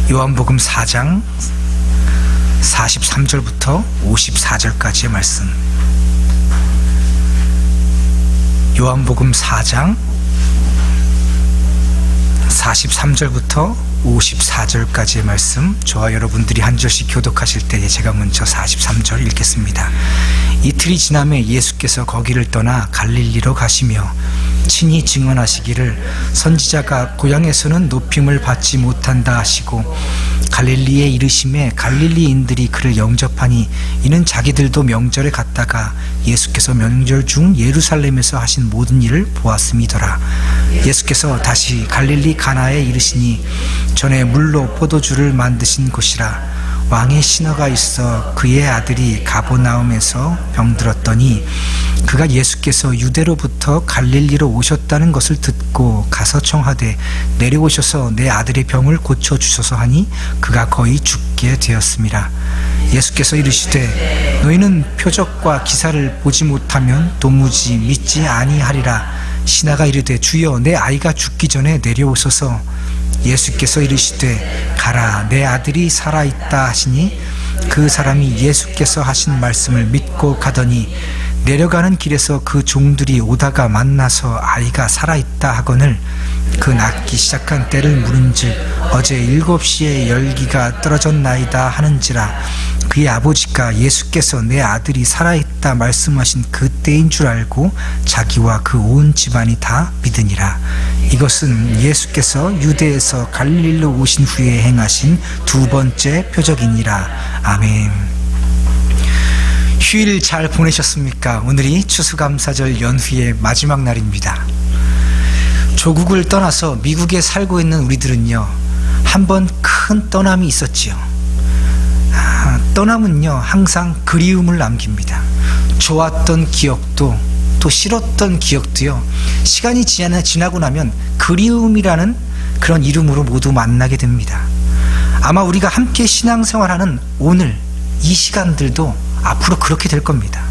요한복음 4장 43절부터 54절까지의 말씀. 요한복음 4장 43절부터 54절까지의 말씀, 저와 여러분들이 한 절씩 교독하실 때에 제가 먼저 43절 읽겠습니다. 이틀이 지나매 예수께서 거기를 떠나 갈릴리로 가시며 친히 증언하시기를 선지자가 고향에서는 높임을 받지 못한다 하시고 갈릴리에 이르심에 갈릴리인들이 그를 영접하니 이는 자기들도 명절에 갔다가 예수께서 명절 중 예루살렘에서 하신 모든 일을 보았음이더라. 예수께서 다시 갈릴리 가나에 이르시니 전에 물로 포도주를 만드신 곳이라. 왕의 신하가 있어 그의 아들이 가버나움에서 병들었더니 그가 예수께서 유대로부터 갈릴리로 오셨다는 것을 듣고 가서 청하되 내려오셔서 내 아들의 병을 고쳐주소서 하니 그가 거의 죽게 되었음이라. 예수께서 이르시되 너희는 표적과 기사를 보지 못하면 도무지 믿지 아니하리라. 신하가 이르되 주여 내 아이가 죽기 전에 내려오소서. 예수께서 이르시되 가라 내 아들이 살아있다 하시니 그 사람이 예수께서 하신 말씀을 믿고 가더니 내려가는 길에서 그 종들이 오다가 만나서 아이가 살아있다 하거늘 그 낫기 시작한 때를 물은즉 어제 7시에 열기가 떨어졌나이다 하는지라. 그의 아버지가 예수께서 내 아들이 살아있다 말씀하신 그 때인 줄 알고 자기와 그 온 집안이 다 믿으니라. 이것은 예수께서 유대에서 갈릴리로 오신 후에 행하신 두 번째 표적이니라. 아멘. 휴일 잘 보내셨습니까? 오늘이 추수감사절 연휴의 마지막 날입니다. 조국을 떠나서 미국에 살고 있는 우리들은요, 한번 큰 떠남이 있었지요. 떠남은요 항상 그리움을 남깁니다. 좋았던 기억도 또 싫었던 기억도요, 시간이 지나고 나면 그리움이라는 그런 이름으로 모두 만나게 됩니다. 아마 우리가 함께 신앙생활하는 오늘 이 시간들도 앞으로 그렇게 될 겁니다.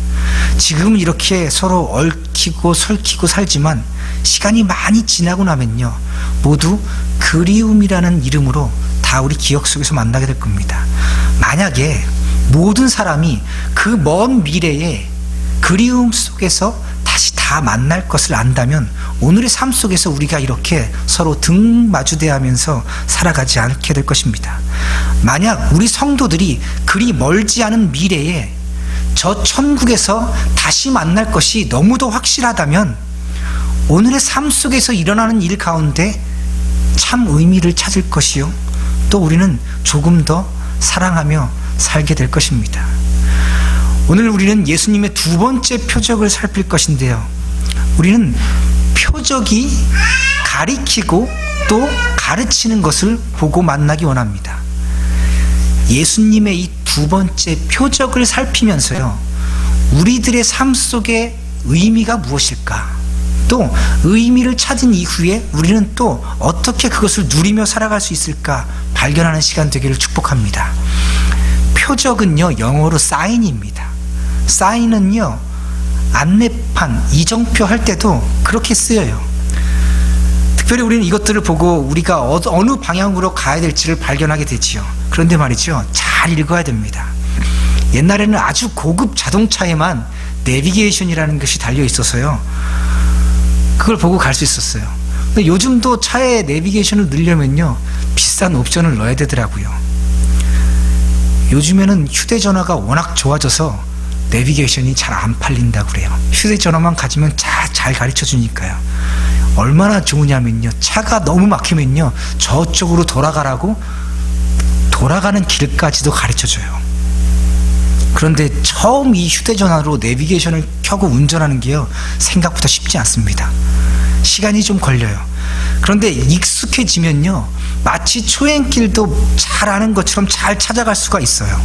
지금 이렇게 서로 얽히고 설키고 살지만 시간이 많이 지나고 나면요 모두 그리움이라는 이름으로 다 우리 기억 속에서 만나게 될 겁니다. 만약에 모든 사람이 그 먼 미래에 그리움 속에서 다시 다 만날 것을 안다면 오늘의 삶 속에서 우리가 이렇게 서로 등 마주대하면서 살아가지 않게 될 것입니다. 만약 우리 성도들이 그리 멀지 않은 미래에 저 천국에서 다시 만날 것이 너무도 확실하다면 오늘의 삶 속에서 일어나는 일 가운데 참 의미를 찾을 것이요, 또 우리는 조금 더 사랑하며 살게 될 것입니다. 오늘 우리는 예수님의 두 번째 표적을 살필 것인데요, 우리는 표적이 가리키고 또 가르치는 것을 보고 만나기 원합니다. 예수님의 이 두 번째 표적을 살피면서요, 우리들의 삶 속의 의미가 무엇일까, 또 의미를 찾은 이후에 우리는 또 어떻게 그것을 누리며 살아갈 수 있을까 발견하는 시간 되기를 축복합니다. 표적은요 영어로 사인입니다. 사인은요 안내판, 이정표 할 때도 그렇게 쓰여요. 특별히 우리는 이것들을 보고 우리가 어느 방향으로 가야 될지를 발견하게 되지요. 그런데 말이죠, 잘 읽어야 됩니다. 옛날에는 아주 고급 자동차에만 내비게이션이라는 것이 달려 있어서요, 그걸 보고 갈 수 있었어요. 근데 요즘도 차에 내비게이션을 넣으려면요 비싼 옵션을 넣어야 되더라고요. 요즘에는 휴대전화가 워낙 좋아져서 내비게이션이 잘 안 팔린다고 그래요. 휴대전화만 가지면 잘 가르쳐 주니까요. 얼마나 좋으냐면요, 차가 너무 막히면요 저쪽으로 돌아가라고 돌아가는 길까지도 가르쳐 줘요. 그런데 처음 이 휴대전화로 내비게이션을 켜고 운전하는 게요 생각보다 쉽지 않습니다. 시간이 좀 걸려요. 그런데 익숙해지면요 마치 초행길도 잘 아는 것처럼 잘 찾아갈 수가 있어요.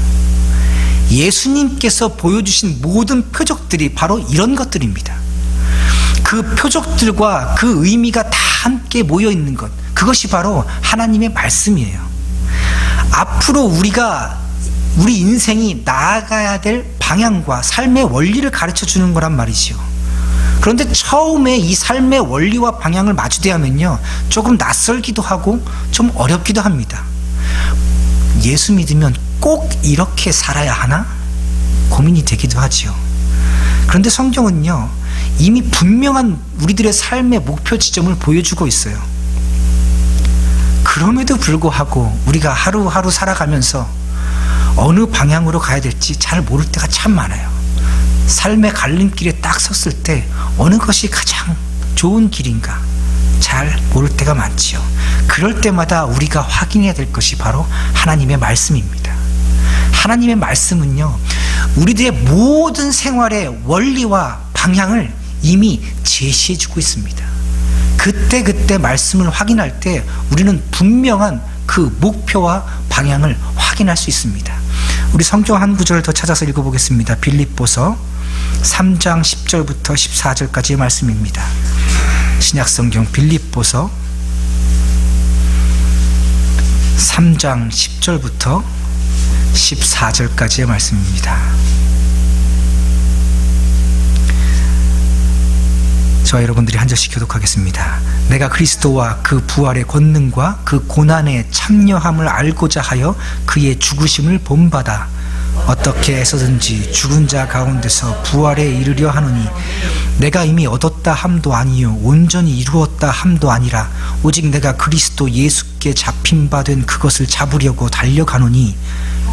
예수님께서 보여주신 모든 표적들이 바로 이런 것들입니다. 그 표적들과 그 의미가 다 함께 모여 있는 것, 그것이 바로 하나님의 말씀이에요. 앞으로 우리 인생이 나아가야 될 방향과 삶의 원리를 가르쳐 주는 거란 말이지요. 그런데 처음에 이 삶의 원리와 방향을 마주대하면요 조금 낯설기도 하고 좀 어렵기도 합니다. 예수 믿으면 꼭 이렇게 살아야 하나? 고민이 되기도 하지요. 그런데 성경은요, 이미 분명한 우리들의 삶의 목표 지점을 보여주고 있어요. 그럼에도 불구하고 우리가 하루하루 살아가면서 어느 방향으로 가야 될지 잘 모를 때가 참 많아요. 삶의 갈림길에 딱 섰을 때 어느 것이 가장 좋은 길인가 잘 모를 때가 많지요. 그럴 때마다 우리가 확인해야 될 것이 바로 하나님의 말씀입니다. 하나님의 말씀은요, 우리들의 모든 생활의 원리와 방향을 이미 제시해주고 있습니다. 그때 말씀을 확인할 때 우리는 분명한 그 목표와 방향을 확인할 수 있습니다. 우리 성경 한 구절을 더 찾아서 읽어보겠습니다. 빌립보서 3장 10절부터 14절까지의 말씀입니다. 신약성경 빌립보서 3장 10절부터 14절까지의 말씀입니다. 저와 여러분들이 한 절씩 교독하겠습니다. 내가 그리스도와 그 부활의 권능과 그 고난에 참여함을 알고자 하여 그의 죽으심을 본받아 어떻게 해서든지 죽은 자 가운데서 부활에 이르려 하노니 내가 이미 얻었다 함도 아니요 온전히 이루었다 함도 아니라 오직 내가 그리스도 예수께 잡힌 바 된 그것을 잡으려고 달려가노니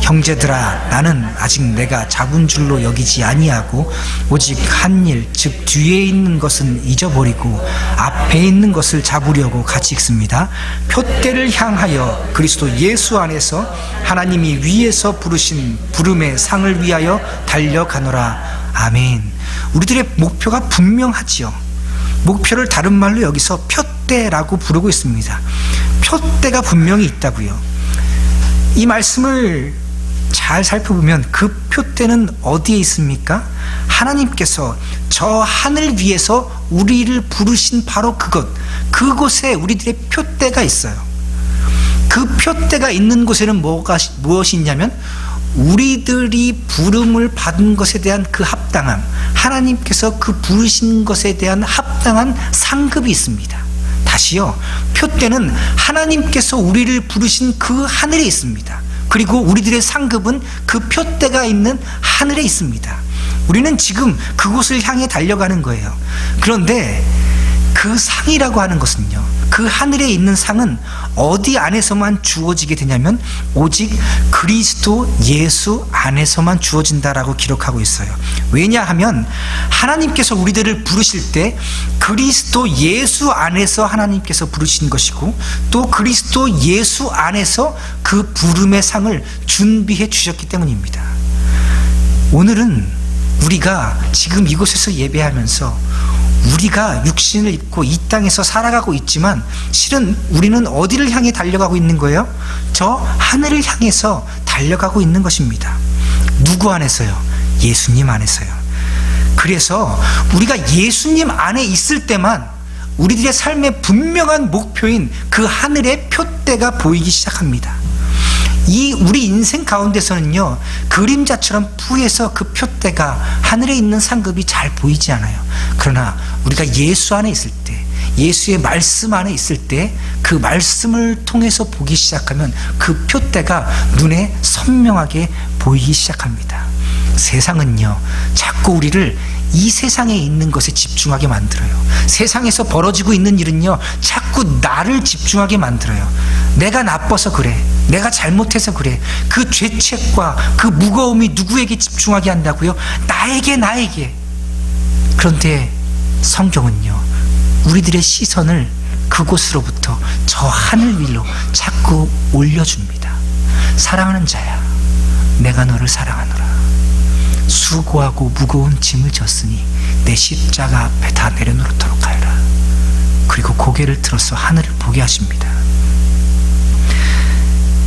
형제들아 나는 아직 내가 잡은 줄로 여기지 아니하고 오직 한 일 즉 뒤에 있는 것은 잊어버리고 앞에 있는 것을 잡으려고 같이 읽습니다. 표대를 향하여 그리스도 예수 안에서 하나님이 위에서 부르신 부름의 상을 위하여 달려가노라. 아멘. 우리들의 목표가 분명하지요. 목표를 다른 말로 여기서 표대라고 부르고 있습니다. 표대가 분명히 있다고요. 이 말씀을 잘 살펴보면 그 표대는 어디에 있습니까? 하나님께서 저 하늘 위에서 우리를 부르신 바로 그곳에 우리들의 표대가 있어요. 그 표대가 있는 곳에는 무엇이 있냐면 우리들이 부름을 받은 것에 대한 그 합당함, 하나님께서 그 부르신 것에 대한 합당한 상급이 있습니다. 다시요, 표대는 하나님께서 우리를 부르신 그 하늘에 있습니다. 그리고 우리들의 상급은 그 표대가 있는 하늘에 있습니다. 우리는 지금 그곳을 향해 달려가는 거예요. 그런데 그 상이라고 하는 것은요, 그 하늘에 있는 상은 어디 안에서만 주어지게 되냐면 오직 그리스도 예수 안에서만 주어진다라고 기록하고 있어요. 왜냐하면 하나님께서 우리들을 부르실 때 그리스도 예수 안에서 하나님께서 부르신 것이고 또 그리스도 예수 안에서 그 부름의 상을 준비해 주셨기 때문입니다. 오늘은 우리가 지금 이곳에서 예배하면서 우리가 육신을 입고 이 땅에서 살아가고 있지만 실은 우리는 어디를 향해 달려가고 있는 거예요? 저 하늘을 향해서 달려가고 있는 것입니다. 누구 안에서요? 예수님 안에서요. 그래서 우리가 예수님 안에 있을 때만 우리들의 삶의 분명한 목표인 그 하늘의 표대가 보이기 시작합니다. 이 우리 인생 가운데서는요, 그림자처럼 푸에서 그 표대가 하늘에 있는 상급이 잘 보이지 않아요. 그러나 우리가 예수 안에 있을 때, 예수의 말씀 안에 있을 때 그 말씀을 통해서 보기 시작하면 그 표대가 눈에 선명하게 보이기 시작합니다. 세상은요, 자꾸 우리를 이 세상에 있는 것에 집중하게 만들어요. 세상에서 벌어지고 있는 일은요, 자꾸 나를 집중하게 만들어요. 내가 나빠서 그래, 내가 잘못해서 그래. 그 죄책과 그 무거움이 누구에게 집중하게 한다고요? 나에게. 그런데 성경은요, 우리들의 시선을 그곳으로부터 저 하늘 위로 자꾸 올려줍니다. 사랑하는 자야, 내가 너를 사랑하노라. 수고하고 무거운 짐을 졌으니 내 십자가 앞에 다 내려놓도록 하여라. 그리고 고개를 들어서 하늘을 보게 하십니다.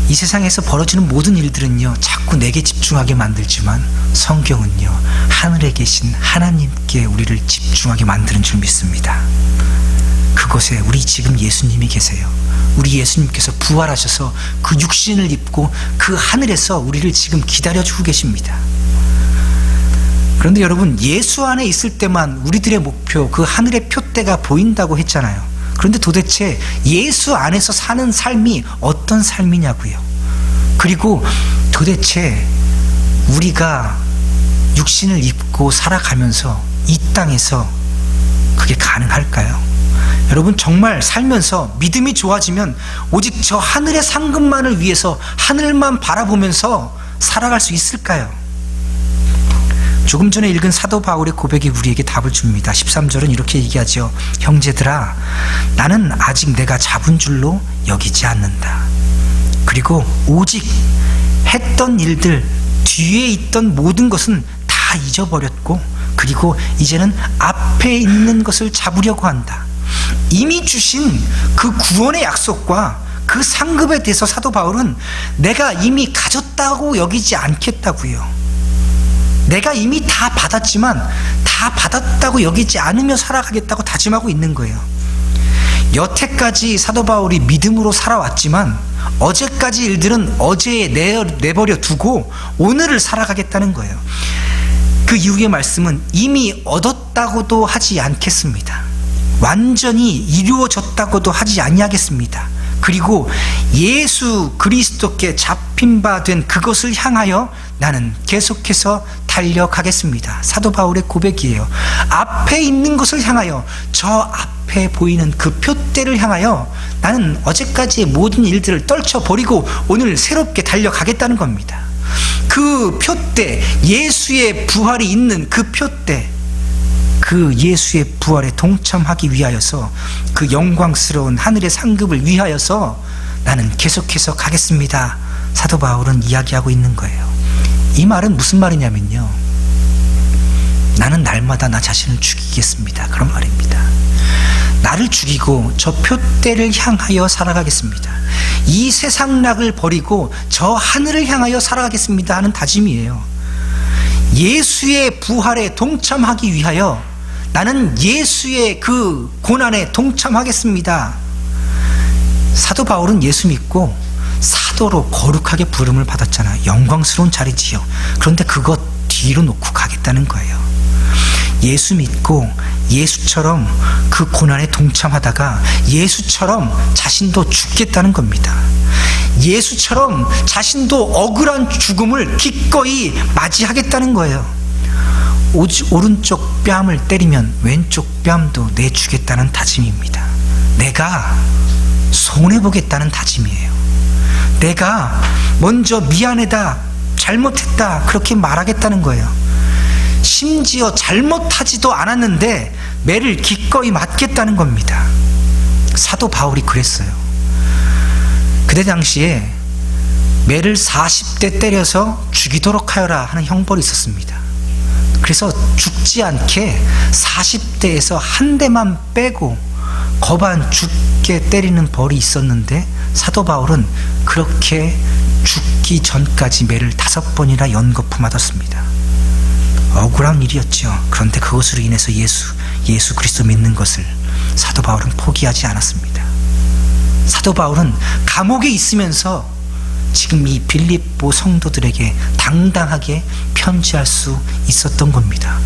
이 세상에서 벌어지는 모든 일들은요, 자꾸 내게 집중하게 만들지만 성경은요, 하늘에 계신 하나님께 우리를 집중하게 만드는 줄 믿습니다. 그곳에 우리 지금 예수님이 계세요. 우리 예수님께서 부활하셔서 그 육신을 입고 그 하늘에서 우리를 지금 기다려주고 계십니다. 그런데 여러분, 예수 안에 있을 때만 우리들의 목표, 그 하늘의 표대가 보인다고 했잖아요. 그런데 도대체 예수 안에서 사는 삶이 어떤 삶이냐고요? 그리고 도대체 우리가 육신을 입고 살아가면서 이 땅에서 그게 가능할까요? 여러분, 정말 살면서 믿음이 좋아지면 오직 저 하늘의 상급만을 위해서 하늘만 바라보면서 살아갈 수 있을까요? 조금 전에 읽은 사도 바울의 고백이 우리에게 답을 줍니다. 13절은 이렇게 얘기하죠. 형제들아, 나는 아직 내가 잡은 줄로 여기지 않는다. 그리고 오직 했던 일들, 뒤에 있던 모든 것은 다 잊어버렸고, 그리고 이제는 앞에 있는 것을 잡으려고 한다. 이미 주신 그 구원의 약속과 그 상급에 대해서 사도 바울은 내가 이미 가졌다고 여기지 않겠다고요. 내가 이미 다 받았지만 다 받았다고 여기지 않으며 살아가겠다고 다짐하고 있는 거예요. 여태까지 사도 바울이 믿음으로 살아왔지만 어제까지 일들은 어제에 내버려 두고 오늘을 살아가겠다는 거예요. 그 이후의 말씀은 이미 얻었다고도 하지 않겠습니다. 완전히 이루어졌다고도 하지 아니하겠습니다. 그리고 예수 그리스도께 잡힌 바 된 그것을 향하여 나는 계속해서 달려가겠습니다. 사도 바울의 고백이에요. 앞에 있는 것을 향하여, 저 앞에 보이는 그 표대를 향하여 나는 어제까지의 모든 일들을 떨쳐버리고 오늘 새롭게 달려가겠다는 겁니다. 그 표대, 예수의 부활이 있는 그 표대, 그 예수의 부활에 동참하기 위하여서, 그 영광스러운 하늘의 상급을 위하여서 나는 계속해서 가겠습니다. 사도 바울은 이야기하고 있는 거예요. 이 말은 무슨 말이냐면요, 나는 날마다 나 자신을 죽이겠습니다, 그런 말입니다. 나를 죽이고 저 표대를 향하여 살아가겠습니다. 이 세상락을 버리고 저 하늘을 향하여 살아가겠습니다 하는 다짐이에요. 예수의 부활에 동참하기 위하여 나는 예수의 그 고난에 동참하겠습니다. 사도 바울은 예수 믿고 사도로 거룩하게 부름을 받았잖아요. 영광스러운 자리지요. 그런데 그것 뒤로 놓고 가겠다는 거예요. 예수 믿고 예수처럼 그 고난에 동참하다가 예수처럼 자신도 죽겠다는 겁니다. 예수처럼 자신도 억울한 죽음을 기꺼이 맞이하겠다는 거예요. 오른쪽 뺨을 때리면 왼쪽 뺨도 내주겠다는 다짐입니다. 내가 손해보겠다는 다짐이에요. 내가 먼저 미안하다, 잘못했다 그렇게 말하겠다는 거예요. 심지어 잘못하지도 않았는데 매를 기꺼이 맞겠다는 겁니다. 사도 바울이 그랬어요. 그때 당시에 매를 40대 때려서 죽이도록 하여라 하는 형벌이 있었습니다. 그래서 죽지 않게 40대에서 한 대만 빼고 거반 죽게 때리는 벌이 있었는데, 사도 바울은 그렇게 죽기 전까지 매를 5번이나 연거푸 맞았습니다. 억울한 일이었죠. 그런데 그것으로 인해서 예수 그리스도 믿는 것을 사도 바울은 포기하지 않았습니다. 사도 바울은 감옥에 있으면서 지금 이 빌립보 성도들에게 당당하게 편지할 수 있었던 겁니다.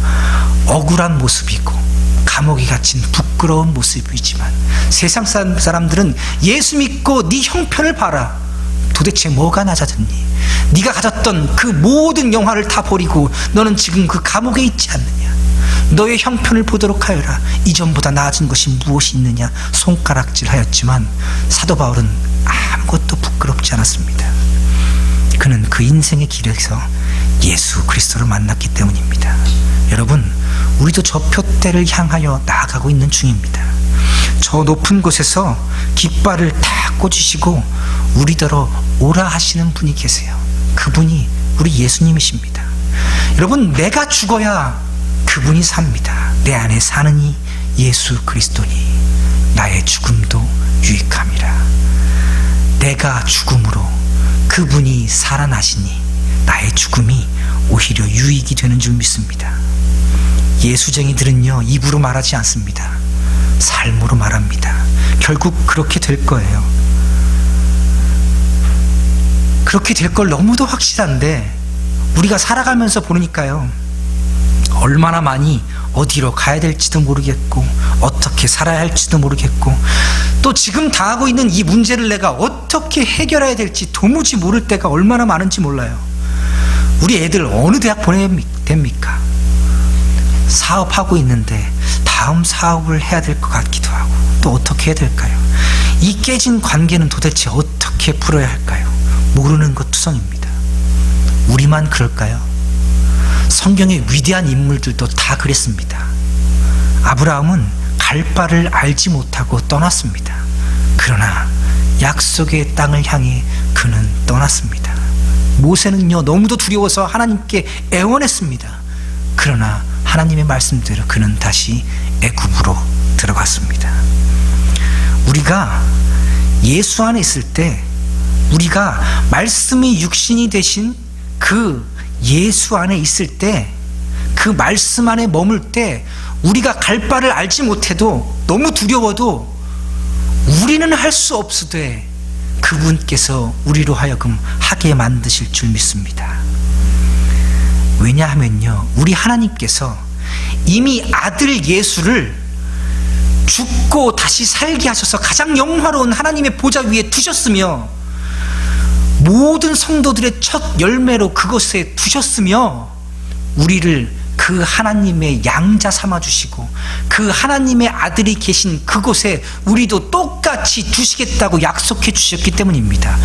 억울한 모습이고 감옥에 갇힌 부끄러운 모습이지만 세상 사람들은 예수 믿고 네 형편을 봐라, 도대체 뭐가 낮아졌니? 네가 가졌던 그 모든 영화를 다 버리고 너는 지금 그 감옥에 있지 않느냐? 너의 형편을 보도록 하여라. 이전보다 나아진 것이 무엇이 있느냐? 손가락질 하였지만 사도 바울은 아무것도 부끄럽지 않았습니다. 그는 그 인생의 길에서 예수 그리스도를 만났기 때문입니다. 여러분, 우리도 저 표대를 향하여 나아가고 있는 중입니다. 저 높은 곳에서 깃발을 딱 꽂으시고 우리더러 오라 하시는 분이 계세요. 그분이 우리 예수님이십니다. 여러분, 내가 죽어야 그분이 삽니다. 내 안에 사느니 예수 그리스도니 나의 죽음도 유익함이라. 내가 죽음으로 그분이 살아나시니 나의 죽음이 오히려 유익이 되는 줄 믿습니다. 예수쟁이들은요, 입으로 말하지 않습니다. 삶으로 말합니다. 결국 그렇게 될 거예요. 그렇게 될 걸 너무도 확실한데 우리가 살아가면서 보니까요, 얼마나 많이 어디로 가야 될지도 모르겠고 어떻게 살아야 할지도 모르겠고 또 지금 당하고 있는 이 문제를 내가 어떻게 해결해야 될지 도무지 모를 때가 얼마나 많은지 몰라요. 우리 애들 어느 대학 보내야 됩니까? 사업하고 있는데 다음 사업을 해야 될 것 같기도 하고 또 어떻게 해야 될까요? 이 깨진 관계는 도대체 어떻게 풀어야 할까요? 모르는 것 투성입니다. 우리만 그럴까요? 성경의 위대한 인물들도 다 그랬습니다. 아브라함은 갈 바를 알지 못하고 떠났습니다. 그러나 약속의 땅을 향해 그는 떠났습니다. 모세는요, 너무도 두려워서 하나님께 애원했습니다. 그러나 하나님의 말씀대로 그는 다시 애굽으로 들어갔습니다. 우리가 예수 안에 있을 때, 우리가 말씀이 육신이 되신 그 예수 안에 있을 때, 그 말씀 안에 머물 때 우리가 갈 바를 알지 못해도 너무 두려워도 우리는 할 수 없으되 그분께서 우리로 하여금 하게 만드실 줄 믿습니다. 왜냐하면요, 우리 하나님께서 이미 아들 예수를 죽고 다시 살게 하셔서 가장 영화로운 하나님의 보좌 위에 두셨으며 모든 성도들의 첫 열매로 그것에 두셨으며 우리를 그 하나님의 양자 삼아주시고 그 하나님의 아들이 계신 그곳에 우리도 똑같이 두시겠다고 약속해 주셨기 때문입니다.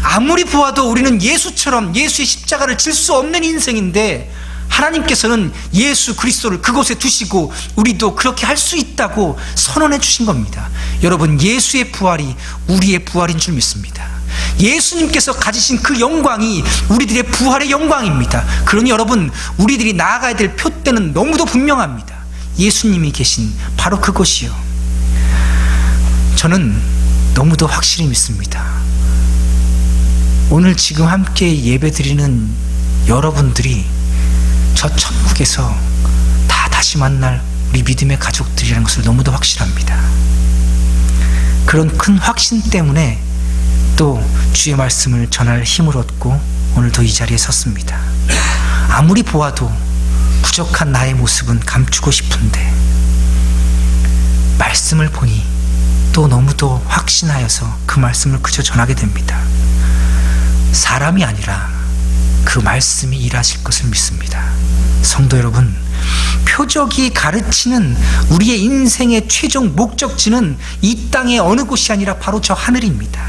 아무리 보아도 우리는 예수처럼 예수의 십자가를 질 수 없는 인생인데 하나님께서는 예수 그리스도를 그곳에 두시고 우리도 그렇게 할 수 있다고 선언해 주신 겁니다. 여러분, 예수의 부활이 우리의 부활인 줄 믿습니다. 예수님께서 가지신 그 영광이 우리들의 부활의 영광입니다. 그러니 여러분, 우리들이 나아가야 될 표대는 너무도 분명합니다. 예수님이 계신 바로 그곳이요. 저는 너무도 확실히 믿습니다. 오늘 지금 함께 예배드리는 여러분들이 저 천국에서 다 다시 만날 우리 믿음의 가족들이라는 것을 너무도 확실합니다. 그런 큰 확신 때문에 또 주의 말씀을 전할 힘을 얻고 오늘도 이 자리에 섰습니다. 아무리 보아도 부족한 나의 모습은 감추고 싶은데 말씀을 보니 또 너무도 확신하여서 그 말씀을 그저 전하게 됩니다. 사람이 아니라 그 말씀이 일하실 것을 믿습니다. 성도 여러분, 표적이 가르치는 우리의 인생의 최종 목적지는 이 땅의 어느 곳이 아니라 바로 저 하늘입니다.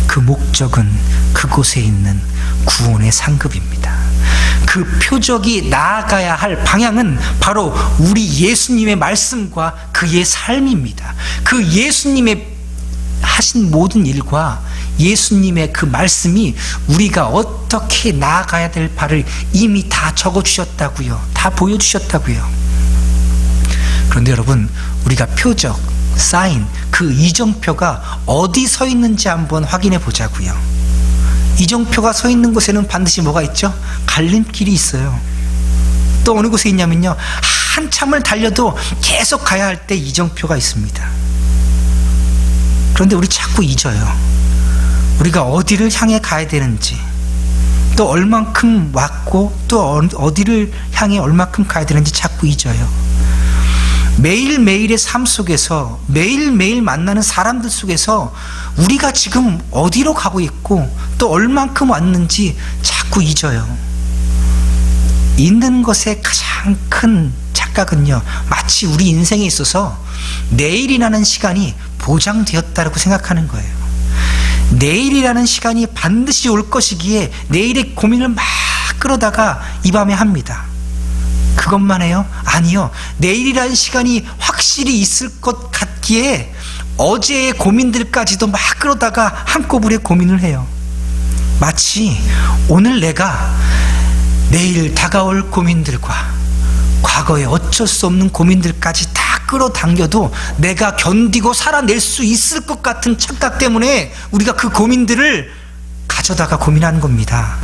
그 목적은 그곳에 있는 구원의 상급입니다. 그 표적이 나아가야 할 방향은 바로 우리 예수님의 말씀과 그의 삶입니다. 그 예수님의 하신 모든 일과 예수님의 그 말씀이 우리가 어떻게 나아가야 될 바를 이미 다 적어주셨다고요. 다 보여주셨다고요. 그런데 여러분, 우리가 표적, 사인, 그 이정표가 어디 서 있는지 한번 확인해 보자고요. 이정표가 서 있는 곳에는 반드시 뭐가 있죠? 갈림길이 있어요. 또 어느 곳에 있냐면요, 한참을 달려도 계속 가야 할 때 이정표가 있습니다. 그런데 우리 자꾸 잊어요. 우리가 어디를 향해 가야 되는지, 또 얼만큼 왔고 또 어디를 향해 얼만큼 가야 되는지 자꾸 잊어요. 매일매일의 삶 속에서, 매일매일 만나는 사람들 속에서 우리가 지금 어디로 가고 있고 또 얼만큼 왔는지 자꾸 잊어요. 잊는 것의 가장 큰 착각은요, 마치 우리 인생에 있어서 내일이라는 시간이 보장되었다고 생각하는 거예요. 내일이라는 시간이 반드시 올 것이기에 내일의 고민을 막 끌어다가 이 밤에 합니다. 그것만 해요? 아니요. 내일이라는 시간이 확실히 있을 것 같기에 어제의 고민들까지도 막 끌어다가 한꺼번에 고민을 해요. 마치 오늘 내가 내일 다가올 고민들과 과거에 어쩔 수 없는 고민들까지 다 끌어당겨도 내가 견디고 살아낼 수 있을 것 같은 착각 때문에 우리가 그 고민들을 가져다가 고민하는 겁니다.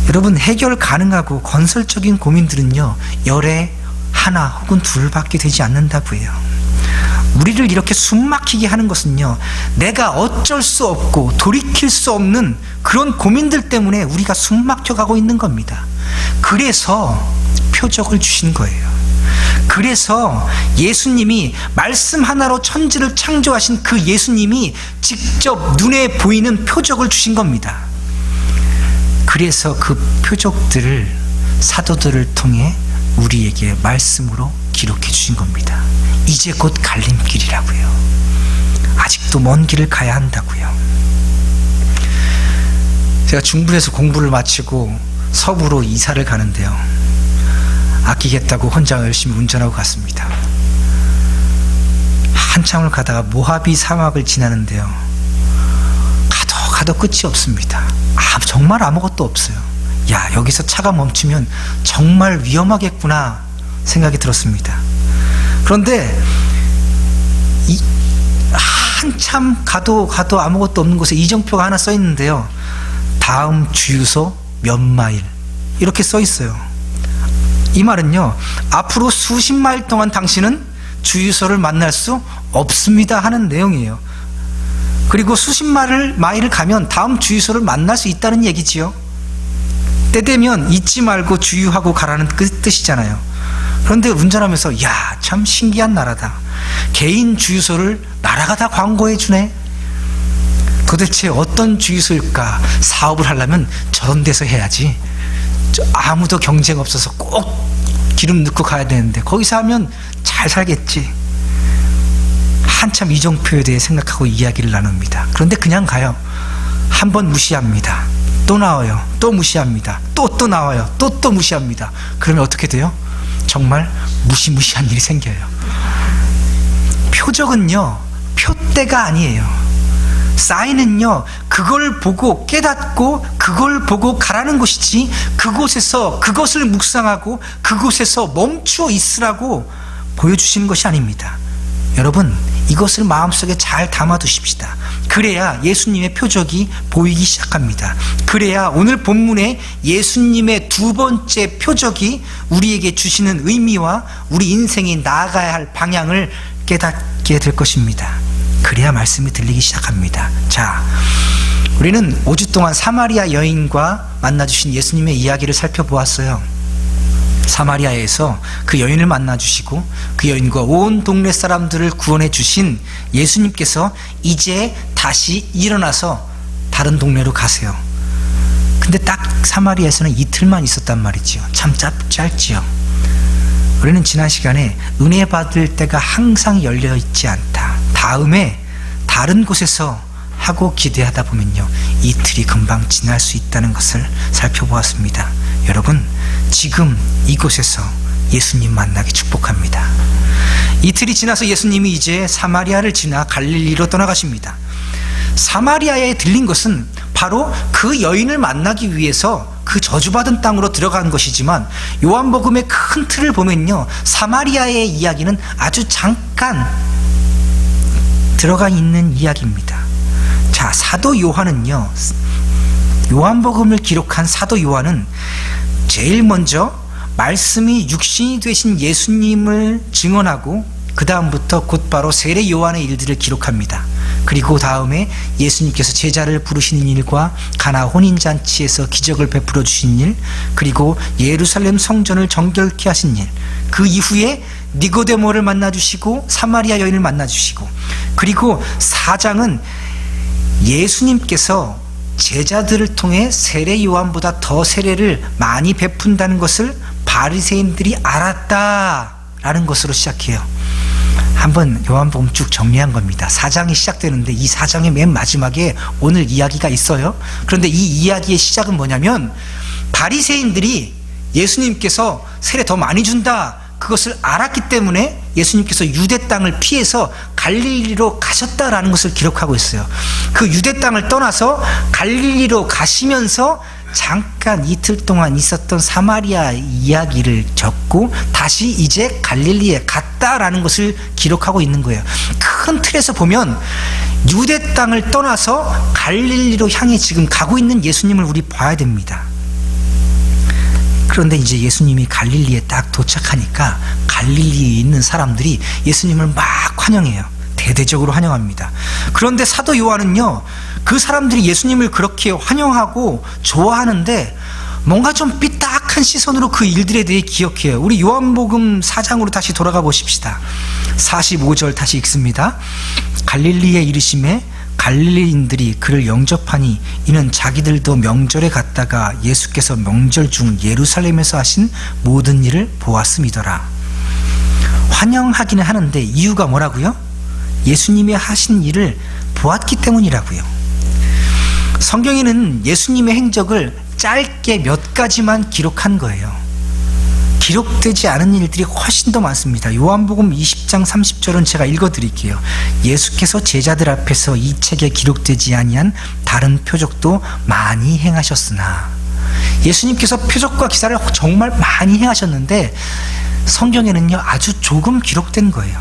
여러분, 해결 가능하고 건설적인 고민들은요, 열에 하나 혹은 둘밖에 되지 않는다고 해요. 우리를 이렇게 숨막히게 하는 것은요, 내가 어쩔 수 없고 돌이킬 수 없는 그런 고민들 때문에 우리가 숨막혀 가고 있는 겁니다. 그래서 표적을 주신 거예요. 그래서 예수님이 말씀 하나로 천지를 창조하신 그 예수님이 직접 눈에 보이는 표적을 주신 겁니다. 그래서 그 표적들을 사도들을 통해 우리에게 말씀으로 기록해 주신 겁니다. 이제 곧 갈림길이라고요. 아직도 먼 길을 가야 한다고요. 제가 중부에서 공부를 마치고 서부로 이사를 가는데요. 아끼겠다고 혼자 열심히 운전하고 갔습니다. 한참을 가다가 모하비 사막을 지나는데요. 가도 끝이 없습니다. 정말 아무것도 없어요. 야, 여기서 차가 멈추면 정말 위험하겠구나 생각이 들었습니다. 그런데 한참 가도 아무것도 없는 곳에 이정표가 하나 써 있는데요. 다음 주유소 몇 마일 이렇게 써 있어요. 이 말은요, 앞으로 수십 마일 동안 당신은 주유소를 만날 수 없습니다 하는 내용이에요. 그리고 수십 마일을 가면 다음 주유소를 만날 수 있다는 얘기지요. 때 되면 잊지 말고 주유하고 가라는 뜻이잖아요. 그런데 운전하면서 야, 참 신기한 나라다. 개인 주유소를 나라가 다 광고해 주네. 도대체 어떤 주유소일까? 사업을 하려면 저런 데서 해야지. 아무도 경쟁 없어서 꼭 기름 넣고 가야 되는데 거기서 하면 잘 살겠지. 한참 이정표에 대해 생각하고 이야기를 나눕니다. 그런데 그냥 가요. 한번 무시합니다. 또 나와요. 또 무시합니다. 또 나와요. 또 무시합니다. 그러면 어떻게 돼요? 정말 무시무시한 일이 생겨요. 표적은요, 표대가 아니에요. 사인은요, 그걸 보고 깨닫고 그걸 보고 가라는 것이지, 그곳에서 그것을 묵상하고 그곳에서 멈추어 있으라고 보여주시는 것이 아닙니다. 여러분, 이것을 마음속에 잘 담아두십시다. 그래야 예수님의 표적이 보이기 시작합니다. 그래야 오늘 본문에 예수님의 두 번째 표적이 우리에게 주시는 의미와 우리 인생이 나아가야 할 방향을 깨닫게 될 것입니다. 그래야 말씀이 들리기 시작합니다. 자, 우리는 5주 동안 사마리아 여인과 만나주신 예수님의 이야기를 살펴보았어요. 사마리아에서 그 여인을 만나주시고 그 여인과 온 동네 사람들을 구원해 주신 예수님께서 이제 다시 일어나서 다른 동네로 가세요. 근데 딱 사마리아에서는 이틀만 있었단 말이지요. 참 짧지요. 우리는 지난 시간에 은혜 받을 때가 항상 열려 있지 않다, 다음에 다른 곳에서 하고 기대하다 보면요, 이틀이 금방 지날 수 있다는 것을 살펴보았습니다. 여러분, 지금 이곳에서 예수님 만나기 축복합니다. 이틀이 지나서 예수님이 이제 사마리아를 지나 갈릴리로 떠나가십니다. 사마리아에 들린 것은 바로 그 여인을 만나기 위해서 그 저주받은 땅으로 들어간 것이지만, 요한복음의 큰 틀을 보면요, 사마리아의 이야기는 아주 잠깐 들어가 있는 이야기입니다. 자, 사도 요한은요, 요한복음을 기록한 사도 요한은 제일 먼저 말씀이 육신이 되신 예수님을 증언하고 그 다음부터 곧바로 세례 요한의 일들을 기록합니다. 그리고 다음에 예수님께서 제자를 부르시는 일과 가나 혼인잔치에서 기적을 베풀어 주신 일, 그리고 예루살렘 성전을 정결케 하신 일, 그 이후에 니고데모를 만나주시고 사마리아 여인을 만나주시고, 그리고 4장은 예수님께서 제자들을 통해 세례 요한보다 더 세례를 많이 베푼다는 것을 바리새인들이 알았다라는 것으로 시작해요. 한번 요한복음 쭉 정리한 겁니다. 4장이 시작되는데 이 4장의 맨 마지막에 오늘 이야기가 있어요. 그런데 이 이야기의 시작은 뭐냐면, 바리새인들이 예수님께서 세례 더 많이 준다, 그것을 알았기 때문에 예수님께서 유대 땅을 피해서 갈릴리로 가셨다라는 것을 기록하고 있어요. 그 유대 땅을 떠나서 갈릴리로 가시면서 잠깐 이틀 동안 있었던 사마리아 이야기를 적고 다시 이제 갈릴리에 갔다라는 것을 기록하고 있는 거예요. 큰 틀에서 보면 유대 땅을 떠나서 갈릴리로 향해 지금 가고 있는 예수님을 우리 봐야 됩니다. 그런데 이제 예수님이 갈릴리에 딱 도착하니까 갈릴리에 있는 사람들이 예수님을 막 환영해요. 대대적으로 환영합니다. 그런데 사도 요한은요, 그 사람들이 예수님을 그렇게 환영하고 좋아하는데 뭔가 좀 삐딱한 심각한 시선으로 그 일들에 대해 기억해요. 우리 요한복음 4장으로 다시 돌아가 보십시다. 45절 다시 읽습니다. 갈릴리에 이르심에 갈릴리인들이 그를 영접하니 이는 자기들도 명절에 갔다가 예수께서 명절 중 예루살렘에서 하신 모든 일을 보았음이더라. 환영하기는 하는데 이유가 뭐라고요? 예수님이 하신 일을 보았기 때문이라고요. 성경에는 예수님의 행적을 짧게 몇 가지만 기록한 거예요. 기록되지 않은 일들이 훨씬 더 많습니다. 요한복음 20장 30절은 제가 읽어드릴게요. 예수께서 제자들 앞에서 이 책에 기록되지 아니한 다른 표적도 많이 행하셨으나, 예수님께서 표적과 기사를 정말 많이 행하셨는데 성경에는요 아주 조금 기록된 거예요.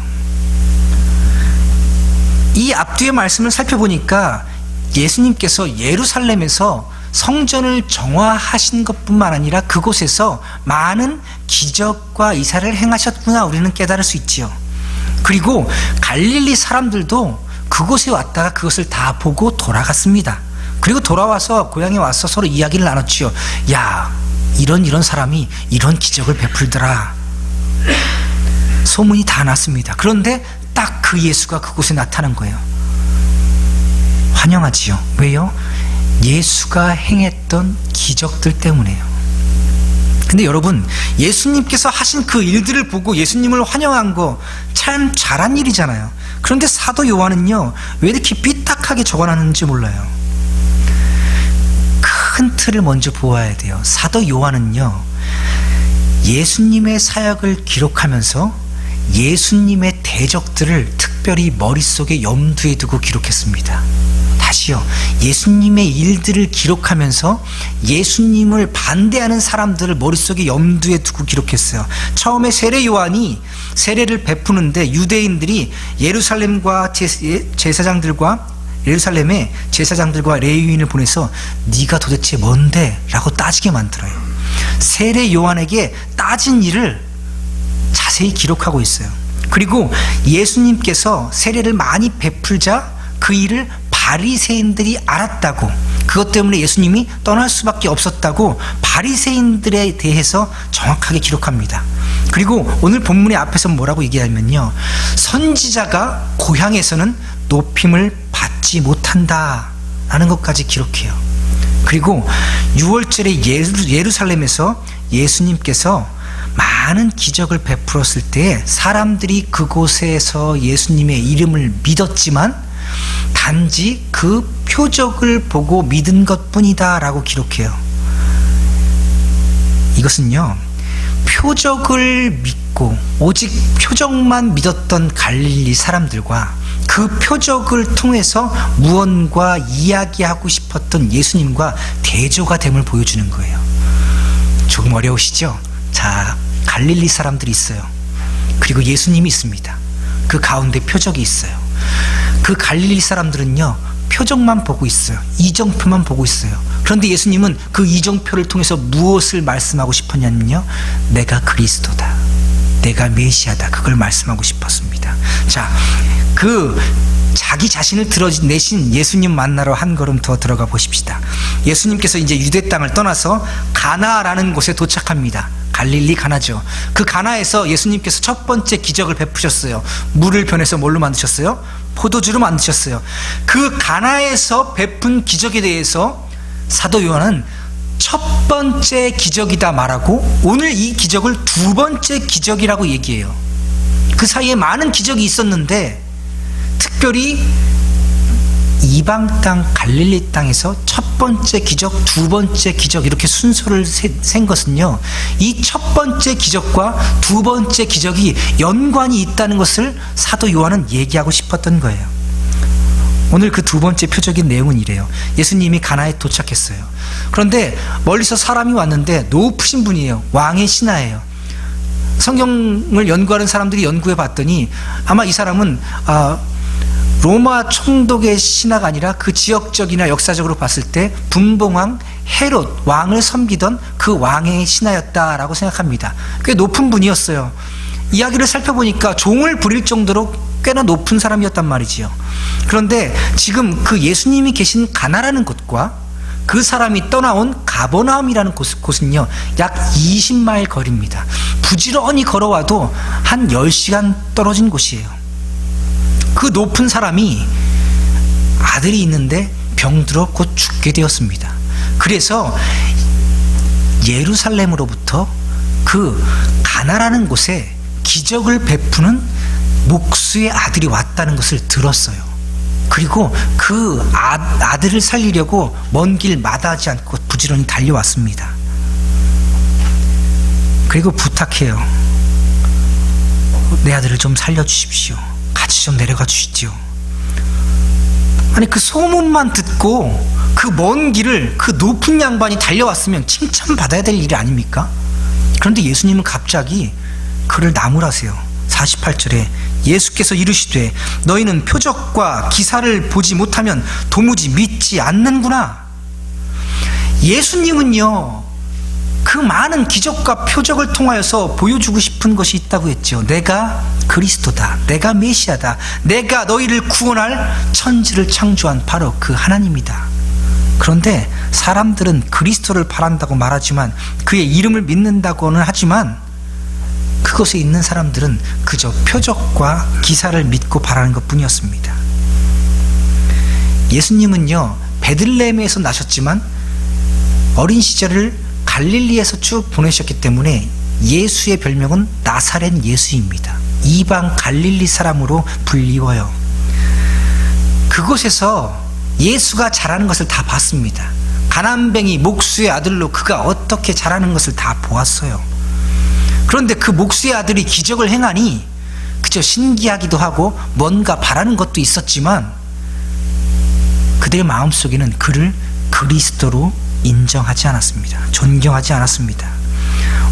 이 앞뒤의 말씀을 살펴보니까 예수님께서 예루살렘에서 성전을 정화하신 것뿐만 아니라 그곳에서 많은 기적과 이사를 행하셨구나 우리는 깨달을 수 있지요. 그리고 갈릴리 사람들도 그곳에 왔다가 그것을 다 보고 돌아갔습니다. 그리고 돌아와서 고향에 와서 서로 이야기를 나눴지요. 야, 이런 사람이 이런 기적을 베풀더라. 소문이 다 났습니다. 그런데 딱 그 예수가 그곳에 나타난 거예요. 환영하지요. 왜요? 예수가 행했던 기적들 때문에요. 근데 여러분, 예수님께서 하신 그 일들을 보고 예수님을 환영한 거 참 잘한 일이잖아요. 그런데 사도 요한은요 왜 이렇게 삐딱하게 적어놨는지 몰라요. 큰 틀을 먼저 보아야 돼요. 사도 요한은요 예수님의 사역을 기록하면서 예수님의 대적들을 특별히 머릿속에 염두에 두고 기록했습니다. 다시요, 예수님의 일들을 기록하면서 예수님을 반대하는 사람들을 머릿속에 염두에 두고 기록했어요. 처음에 세례 요한이 세례를 베푸는데 유대인들이 예루살렘과 예루살렘에 제사장들과 레위인을 보내서 네가 도대체 뭔데? 라고 따지게 만들어요. 세례 요한에게 따진 일을 자세히 기록하고 있어요. 그리고 예수님께서 세례를 많이 베풀자 그 일을 바리새인들이 알았다고, 그것 때문에 예수님이 떠날 수밖에 없었다고 바리새인들에 대해서 정확하게 기록합니다. 그리고 오늘 본문의 앞에서 뭐라고 얘기하면요, 선지자가 고향에서는 높임을 받지 못한다 라는 것까지 기록해요. 그리고 6월절에 예루살렘에서 예수님께서 많은 기적을 베풀었을 때 사람들이 그곳에서 예수님의 이름을 믿었지만 단지 그 표적을 보고 믿은 것뿐이다 라고 기록해요. 이것은요, 표적을 믿고 오직 표적만 믿었던 갈릴리 사람들과 그 표적을 통해서 무언가 이야기하고 싶었던 예수님과 대조가 됨을 보여주는 거예요. 조금 어려우시죠? 자, 갈릴리 사람들이 있어요. 그리고 예수님이 있습니다. 그 가운데 표적이 있어요. 그 갈릴리 사람들은요 표적만 보고 있어요. 이정표만 보고 있어요. 그런데 예수님은 그 이정표를 통해서 무엇을 말씀하고 싶었냐면요, 내가 그리스도다, 내가 메시아다, 그걸 말씀하고 싶었습니다. 자, 그 자기 자신을 드러내신 예수님 만나러 한 걸음 더 들어가 보십시다. 예수님께서 이제 유대 땅을 떠나서 가나라는 곳에 도착합니다. 갈릴리 가나죠. 그 가나에서 예수님께서 첫 번째 기적을 베푸셨어요. 물을 변해서 뭘로 만드셨어요? 포도주로 만드셨어요. 그 가나에서 베푼 기적에 대해서 사도 요한은 첫 번째 기적이다 말하고 오늘 이 기적을 두 번째 기적이라고 얘기해요. 그 사이에 많은 기적이 있었는데 특별히 이방 땅 갈릴리 땅에서 첫 번째 기적, 두 번째 기적 이렇게 순서를 센 것은요, 이 첫 번째 기적과 두 번째 기적이 연관이 있다는 것을 사도 요한은 얘기하고 싶었던 거예요. 오늘 그 두 번째 표적인 내용은 이래요. 예수님이 가나에 도착했어요. 그런데 멀리서 사람이 왔는데 높으신 분이에요. 왕의 신하예요. 성경을 연구하는 사람들이 연구해 봤더니 아마 이 사람은 로마 총독의 신하가 아니라 그 지역적이나 역사적으로 봤을 때 분봉왕 헤롯 왕을 섬기던 그 왕의 신하였다라고 생각합니다. 꽤 높은 분이었어요. 이야기를 살펴보니까 종을 부릴 정도로 꽤나 높은 사람이었단 말이지요. 그런데 지금 그 예수님이 계신 가나라는 곳과 그 사람이 떠나온 가버나움이라는 곳은요 약 20마일 거리입니다. 부지런히 걸어와도 한 10시간 떨어진 곳이에요. 그 높은 사람이 아들이 있는데 병들어 곧 죽게 되었습니다. 그래서 예루살렘으로부터 그 가나라는 곳에 기적을 베푸는 목수의 아들이 왔다는 것을 들었어요. 그리고 그 아들을 살리려고 먼 길 마다하지 않고 부지런히 달려왔습니다. 그리고 부탁해요. 내 아들을 좀 살려주십시오. 같이 좀 내려가 주시지요. 아니 그 소문만 듣고 그 먼 길을 그 높은 양반이 달려왔으면 칭찬받아야 될 일이 아닙니까? 그런데 예수님은 갑자기 그를 나무라세요. 48절에 예수께서 이르시되 너희는 표적과 기사를 보지 못하면 도무지 믿지 않는구나. 예수님은요 그 많은 기적과 표적을 통하여서 보여주고 싶은 것이 있다고 했죠. 내가 그리스도다, 내가 메시아다, 내가 너희를 구원할 천지를 창조한 바로 그 하나님이다. 그런데 사람들은 그리스도를 바란다고 말하지만 그의 이름을 믿는다고는 하지만 그곳에 있는 사람들은 그저 표적과 기사를 믿고 바라는 것뿐이었습니다. 예수님은요 베들레헴에서 나셨지만 어린 시절을 갈릴리에서 쭉 보내셨기 때문에 예수의 별명은 나사렛 예수입니다. 이방 갈릴리 사람으로 불리워요. 그곳에서 예수가 자라는 것을 다 봤습니다. 가난뱅이 목수의 아들로 그가 어떻게 자라는 것을 다 보았어요. 그런데 그 목수의 아들이 기적을 행하니 그저 신기하기도 하고 뭔가 바라는 것도 있었지만 그들의 마음속에는 그를 그리스도로 인정하지 않았습니다. 존경하지 않았습니다.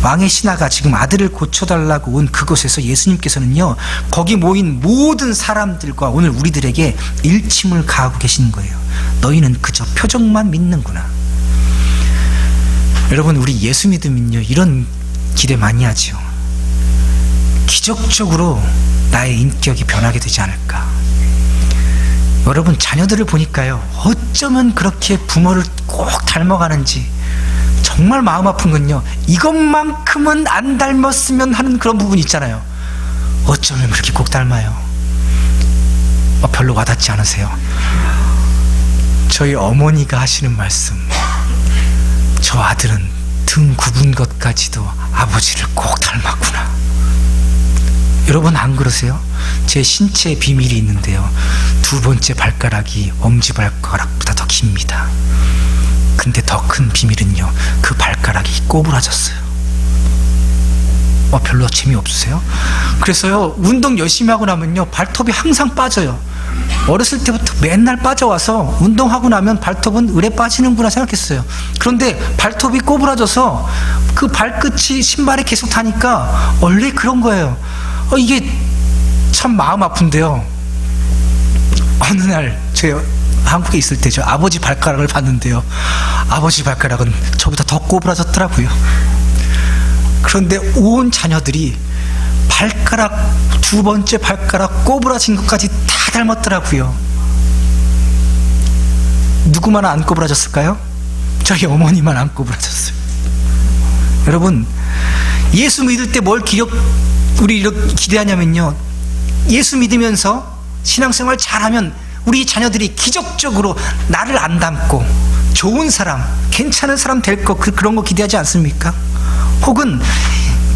왕의 신하가 지금 아들을 고쳐달라고 온 그곳에서 예수님께서는요 거기 모인 모든 사람들과 오늘 우리들에게 일침을 가하고 계신 거예요. 너희는 그저 표적만 믿는구나. 여러분 우리 예수 믿으면요 이런 기대 많이 하죠. 기적적으로 나의 인격이 변하게 되지 않을까. 여러분 자녀들을 보니까요 어쩌면 그렇게 부모를 꼭 닮아가는지 정말 마음 아픈 건요 이것만큼은 안 닮았으면 하는 그런 부분이 있잖아요. 어쩌면 그렇게 꼭 닮아요. 별로 와닿지 않으세요? 저희 어머니가 하시는 말씀, 저 아들은 등 굽은 것까지도 아버지를 꼭 닮았구나. 여러분 안 그러세요? 제 신체에 비밀이 있는데요 2번째 발가락이 엄지발가락보다 더 깁니다. 근데 더 큰 비밀은요 그 발가락이 꼬부라졌어요. 별로 재미없으세요? 그래서요 운동 열심히 하고 나면요 발톱이 항상 빠져요. 어렸을 때부터 맨날 빠져와서 운동하고 나면 발톱은 을에 빠지는구나 생각했어요. 그런데 발톱이 꼬부라져서 그 발끝이 신발에 계속 타니까 원래 그런 거예요. 이게 참 마음 아픈데요. 어느 날 제가 한국에 있을 때 저 아버지 발가락을 봤는데요 아버지 발가락은 저보다 더 꼬부라졌더라고요. 그런데 온 자녀들이 발가락 2번째 발가락 꼬부라진 것까지 다 닮았더라고요. 누구만 안 꼬부라졌을까요? 저희 어머니만 안 꼬부라졌어요. 여러분 예수 믿을 때 뭘 우리 이렇게 기대하냐면요 예수 믿으면서 신앙생활 잘하면 우리 자녀들이 기적적으로 나를 안 닮고 좋은 사람, 괜찮은 사람 될 거 그런 거 기대하지 않습니까? 혹은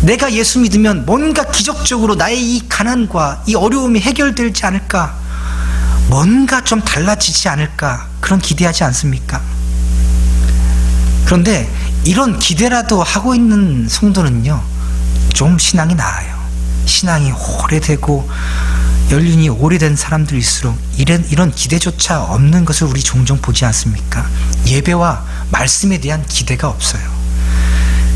내가 예수 믿으면 뭔가 기적적으로 나의 이 가난과 이 어려움이 해결되지 않을까, 뭔가 좀 달라지지 않을까 그런 기대하지 않습니까? 그런데 이런 기대라도 하고 있는 성도는요 좀 신앙이 나아요. 신앙이 오래되고 연륜이 오래된 사람들일수록 이런 기대조차 없는 것을 우리 종종 보지 않습니까? 예배와 말씀에 대한 기대가 없어요.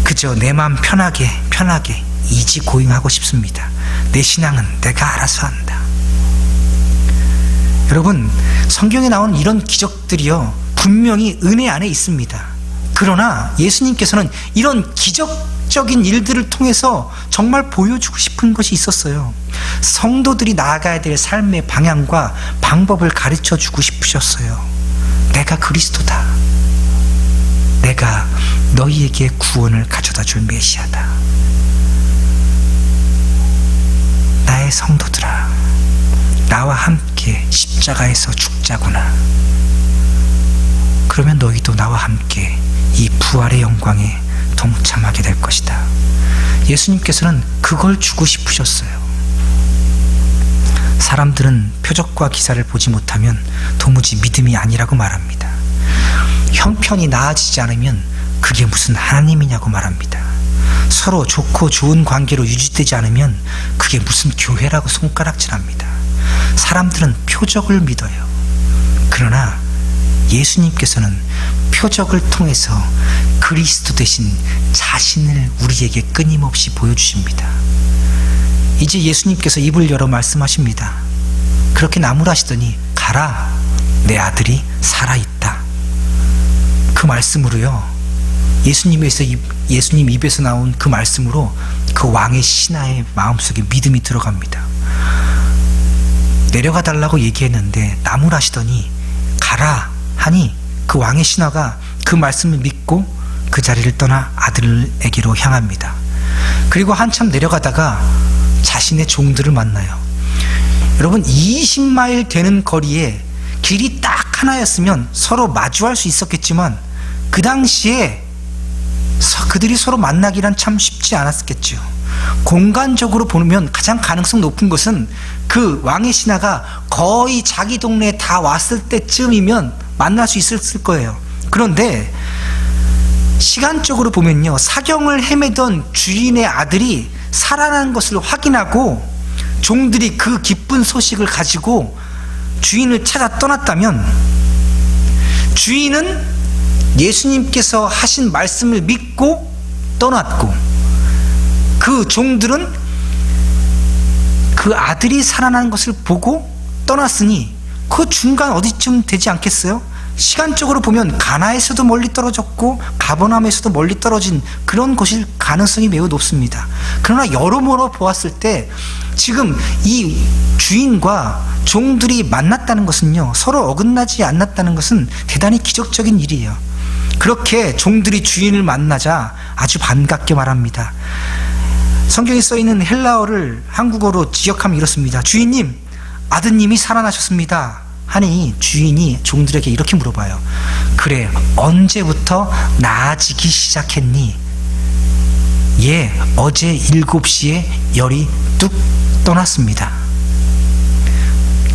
그저 내 마음 편하게 이지고잉하고 싶습니다. 내 신앙은 내가 알아서 한다. 여러분 성경에 나오는 이런 기적들이요 분명히 은혜 안에 있습니다. 그러나 예수님께서는 이런 기적적인 일들을 통해서 정말 보여주고 싶은 것이 있었어요. 성도들이 나아가야 될 삶의 방향과 방법을 가르쳐 주고 싶으셨어요. 내가 그리스도다. 내가 너희에게 구원을 가져다 줄 메시아다. 나의 성도들아, 나와 함께 십자가에서 죽자구나. 그러면 너희도 나와 함께 이 부활의 영광에 동참하게 될 것이다. 예수님께서는 그걸 주고 싶으셨어요. 사람들은 표적과 기사를 보지 못하면 도무지 믿음이 아니라고 말합니다. 형편이 나아지지 않으면 그게 무슨 하나님이냐고 말합니다. 서로 좋고 좋은 관계로 유지되지 않으면 그게 무슨 교회라고 손가락질합니다. 사람들은 표적을 믿어요. 그러나 예수님께서는 표적을 통해서 그리스도 되신 자신을 우리에게 끊임없이 보여주십니다. 이제 예수님께서 입을 열어 말씀하십니다. 그렇게 나무라시더니 가라, 내 아들이 살아있다. 그 말씀으로요, 예수님 입에서 나온 그 말씀으로 그 왕의 신하의 마음속에 믿음이 들어갑니다. 내려가 달라고 얘기했는데 나무라시더니 가라 하니 그 왕의 신하가 그 말씀을 믿고 그 자리를 떠나 아들에게로 향합니다. 그리고 한참 내려가다가 자신의 종들을 만나요. 여러분, 20마일 되는 거리에 길이 딱 하나였으면 서로 마주할 수 있었겠지만 그 당시에 그들이 서로 만나기란 참 쉽지 않았겠죠. 공간적으로 보면 가장 가능성 높은 것은 그 왕의 신하가 거의 자기 동네에 다 왔을 때쯤이면 만날 수 있었을 거예요. 그런데 시간적으로 보면요, 사경을 헤매던 주인의 아들이 살아난 것을 확인하고 종들이 그 기쁜 소식을 가지고 주인을 찾아 떠났다면, 주인은 예수님께서 하신 말씀을 믿고 떠났고 그 종들은 그 아들이 살아나는 것을 보고 떠났으니 그 중간 어디쯤 되지 않겠어요? 시간적으로 보면 가나에서도 멀리 떨어졌고 가버나움에서도 멀리 떨어진 그런 곳일 가능성이 매우 높습니다. 그러나 여러모로 보았을 때 지금 이 주인과 종들이 만났다는 것은요, 서로 어긋나지 않았다는 것은 대단히 기적적인 일이에요. 그렇게 종들이 주인을 만나자 아주 반갑게 말합니다. 성경에 써있는 헬라어를 한국어로 직역하면 이렇습니다. 주인님, 아드님이 살아나셨습니다 하니 주인이 종들에게 이렇게 물어봐요. 그래, 언제부터 나아지기 시작했니? 예, 어제 7시에 열이 뚝 떠났습니다.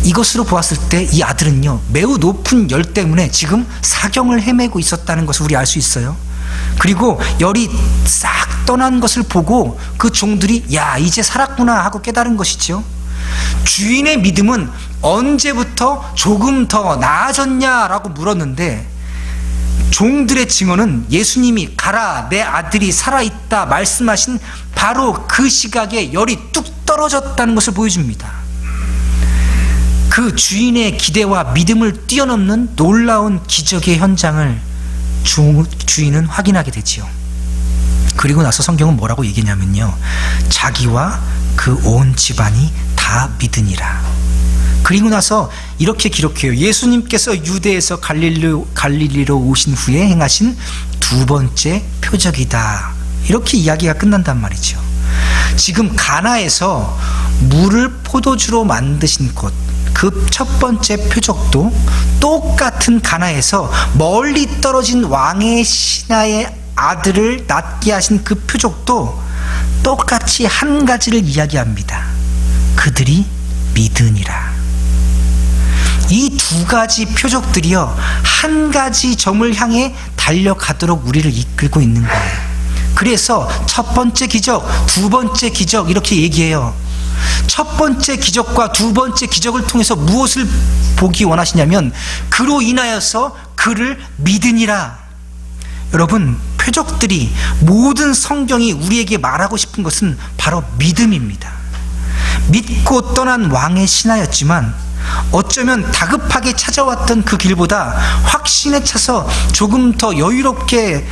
이것으로 보았을 때 이 아들은요, 매우 높은 열 때문에 지금 사경을 헤매고 있었다는 것을 우리 알 수 있어요. 그리고 열이 싹 떠난 것을 보고 그 종들이 야, 이제 살았구나 하고 깨달은 것이죠. 주인의 믿음은 언제부터 조금 더 나아졌냐라고 물었는데, 종들의 증언은 예수님이 가라, 내 아들이 살아있다 말씀하신 바로 그 시각에 열이 뚝 떨어졌다는 것을 보여줍니다. 그 주인의 기대와 믿음을 뛰어넘는 놀라운 기적의 현장을 주인은 확인하게 되지요. 그리고 나서 성경은 뭐라고 얘기냐면요, 자기와 그 온 집안이 다 믿으니라. 그리고 나서 이렇게 기록해요. 예수님께서 유대에서 갈릴리로 오신 후에 행하신 두 번째 표적이다. 이렇게 이야기가 끝난단 말이죠. 지금 가나에서 물을 포도주로 만드신 곳, 그 첫 번째 표적도 똑같은 가나에서 멀리 떨어진 왕의 신하의 아들을 낫게 하신 그 표적도 똑같이 한 가지를 이야기합니다. 그들이 믿으니라. 이 두 가지 표적들이요, 한 가지 점을 향해 달려가도록 우리를 이끌고 있는 거예요. 그래서 첫 번째 기적, 두 번째 기적 이렇게 얘기해요. 첫 번째 기적과 두 번째 기적을 통해서 무엇을 보기 원하시냐면, 그로 인하여서 그를 믿으니라. 여러분, 표적들이, 모든 성경이 우리에게 말하고 싶은 것은 바로 믿음입니다. 믿고 떠난 왕의 신하였지만 어쩌면 다급하게 찾아왔던 그 길보다 확신에 차서 조금 더 여유롭게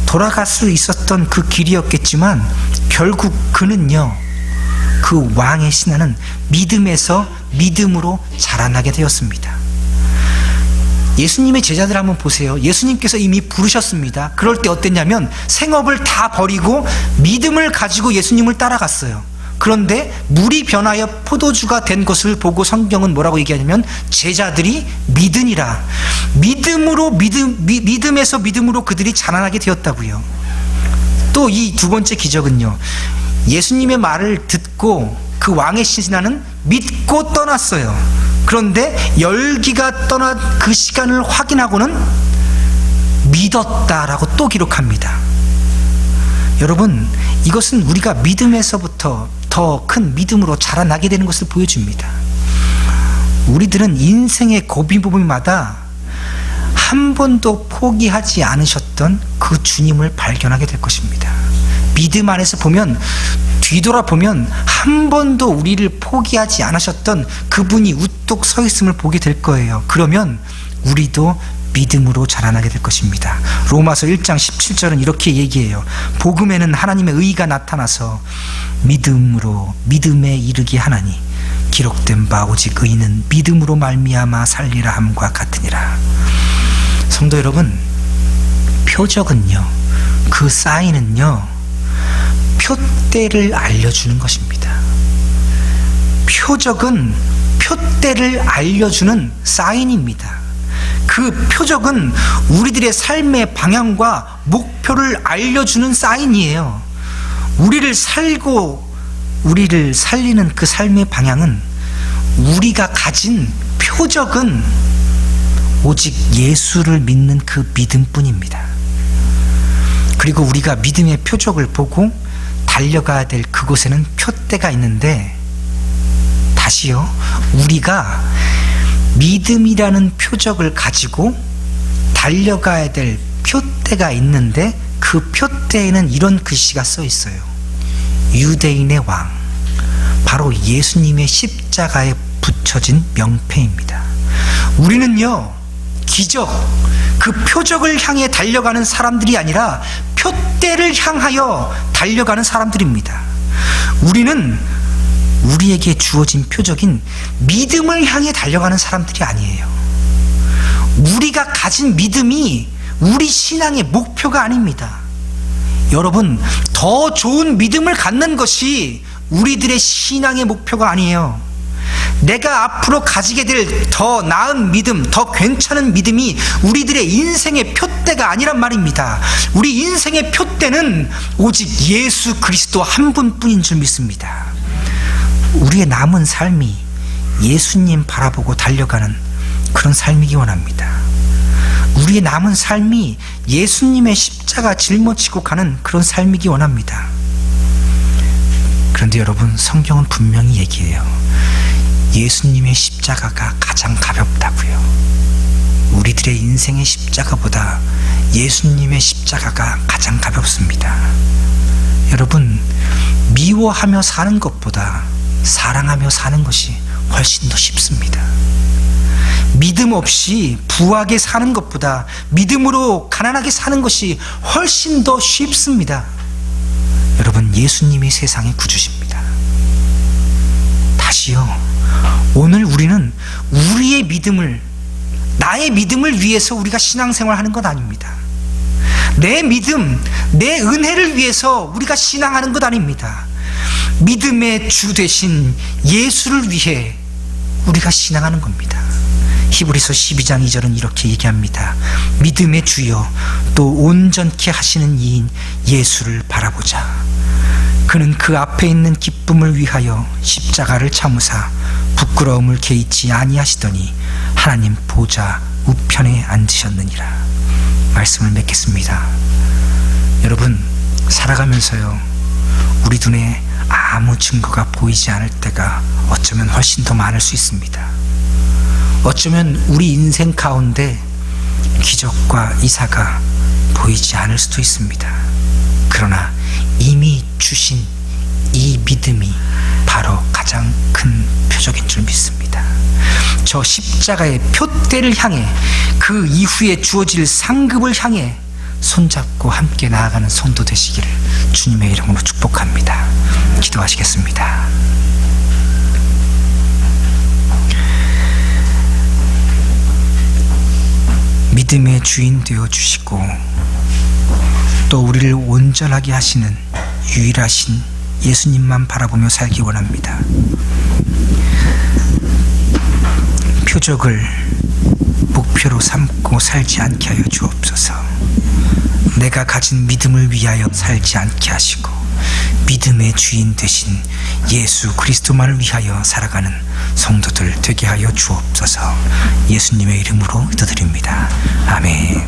돌아갈 수 있었던 그 길이었겠지만, 결국 그는요, 그 왕의 신하는 믿음에서 믿음으로 자라나게 되었습니다. 예수님의 제자들 한번 보세요. 예수님께서 이미 부르셨습니다. 그럴 때 어땠냐면 생업을 다 버리고 믿음을 가지고 예수님을 따라갔어요. 그런데 물이 변하여 포도주가 된 것을 보고 성경은 뭐라고 얘기하냐면 제자들이 믿으니라. 믿음에서 믿음으로 그들이 자라나게 되었다고요. 또 이 두 번째 기적은요, 예수님의 말을 듣고 그 왕의 신하는 믿고 떠났어요. 그런데 열기가 떠난 그 시간을 확인하고는 믿었다라고 또 기록합니다. 여러분, 이것은 우리가 믿음에서부터 더 큰 믿음으로 자라나게 되는 것을 보여줍니다. 우리들은 인생의 고비고비마다 한 번도 포기하지 않으셨던 그 주님을 발견하게 될 것입니다. 믿음 안에서 보면, 뒤돌아보면 한 번도 우리를 포기하지 않으셨던 그분이 우뚝 서 있음을 보게 될 거예요. 그러면 우리도 믿음으로 자라나게 될 것입니다. 로마서 1장 17절은 이렇게 얘기해요. 복음에는 하나님의 의가 나타나서 믿음에 이르게 하나니 기록된 바 오직 의인은 믿음으로 말미암아 살리라 함과 같으니라. 성도 여러분, 표적은요, 그 사인은요, 표대를 알려주는 것입니다. 표적은 표대를 알려주는 사인입니다. 그 표적은 우리들의 삶의 방향과 목표를 알려주는 사인이에요. 우리를 살리는 그 삶의 방향은, 우리가 가진 표적은 오직 예수를 믿는 그 믿음뿐입니다. 그리고 우리가 믿음의 표적을 보고 달려가야 될 그곳에는 표대가 있는데, 다시요, 우리가 믿음이라는 표적을 가지고 달려가야 될 표대가 있는데, 그 표대에는 이런 글씨가 써 있어요. 유대인의 왕, 바로 예수님의 십자가에 붙여진 명패입니다. 우리는요, 기적, 그 표적을 향해 달려가는 사람들이 아니라 표대를 향하여 달려가는 사람들입니다. 우리는 우리에게 주어진 표적인 믿음을 향해 달려가는 사람들이 아니에요. 우리가 가진 믿음이 우리 신앙의 목표가 아닙니다. 여러분, 더 좋은 믿음을 갖는 것이 우리들의 신앙의 목표가 아니에요. 내가 앞으로 가지게 될 더 나은 믿음, 더 괜찮은 믿음이 우리들의 인생의 표대가 아니란 말입니다. 우리 인생의 표대는 오직 예수 그리스도 한 분뿐인 줄 믿습니다. 우리의 남은 삶이 예수님 바라보고 달려가는 그런 삶이기 원합니다. 우리의 남은 삶이 예수님의 십자가 짊어지고 가는 그런 삶이기 원합니다. 그런데 여러분, 성경은 분명히 얘기해요. 예수님의 십자가가 가장 가볍다고요. 우리들의 인생의 십자가보다 예수님의 십자가가 가장 가볍습니다. 여러분, 미워하며 사는 것보다 사랑하며 사는 것이 훨씬 더 쉽습니다. 믿음 없이 부하게 사는 것보다 믿음으로 가난하게 사는 것이 훨씬 더 쉽습니다. 여러분, 예수님이 세상의 구주십니다. 다시요, 오늘 우리는 우리의 믿음을, 나의 믿음을 위해서 우리가 신앙생활하는 것 아닙니다. 내 믿음, 내 은혜를 위해서 우리가 신앙하는 것 아닙니다. 믿음의 주 되신 예수를 위해 우리가 신앙하는 겁니다. 히브리서 12장 2절은 이렇게 얘기합니다. 믿음의 주여 또 온전케 하시는 이인 예수를 바라보자. 그는 그 앞에 있는 기쁨을 위하여 십자가를 참으사 부끄러움을 개의치 아니하시더니 하나님 보좌 우편에 앉으셨느니라. 말씀을 맺겠습니다. 여러분, 살아가면서요, 우리 눈에 아무 증거가 보이지 않을 때가 어쩌면 훨씬 더 많을 수 있습니다. 어쩌면 우리 인생 가운데 기적과 이사가 보이지 않을 수도 있습니다. 그러나 이미 주신 이 믿음이 바로 가장 큰 표적인 줄 믿습니다. 저 십자가의 표대를 향해, 그 이후에 주어질 상급을 향해 손잡고 함께 나아가는 성도 되시기를 주님의 이름으로 축복합니다. 기도하시겠습니다. 믿음의 주인 되어 주시고 또 우리를 온전하게 하시는 유일하신 예수님만 바라보며 살기 원합니다. 표적을 목표로 삼고 살지 않게 하여 주옵소서. 내가 가진 믿음을 위하여 살지 않게 하시고 믿음의 주인 되신 예수 그리스도만을 위하여 살아가는 성도들 되게 하여 주옵소서. 예수님의 이름으로 기도드립니다. 아멘.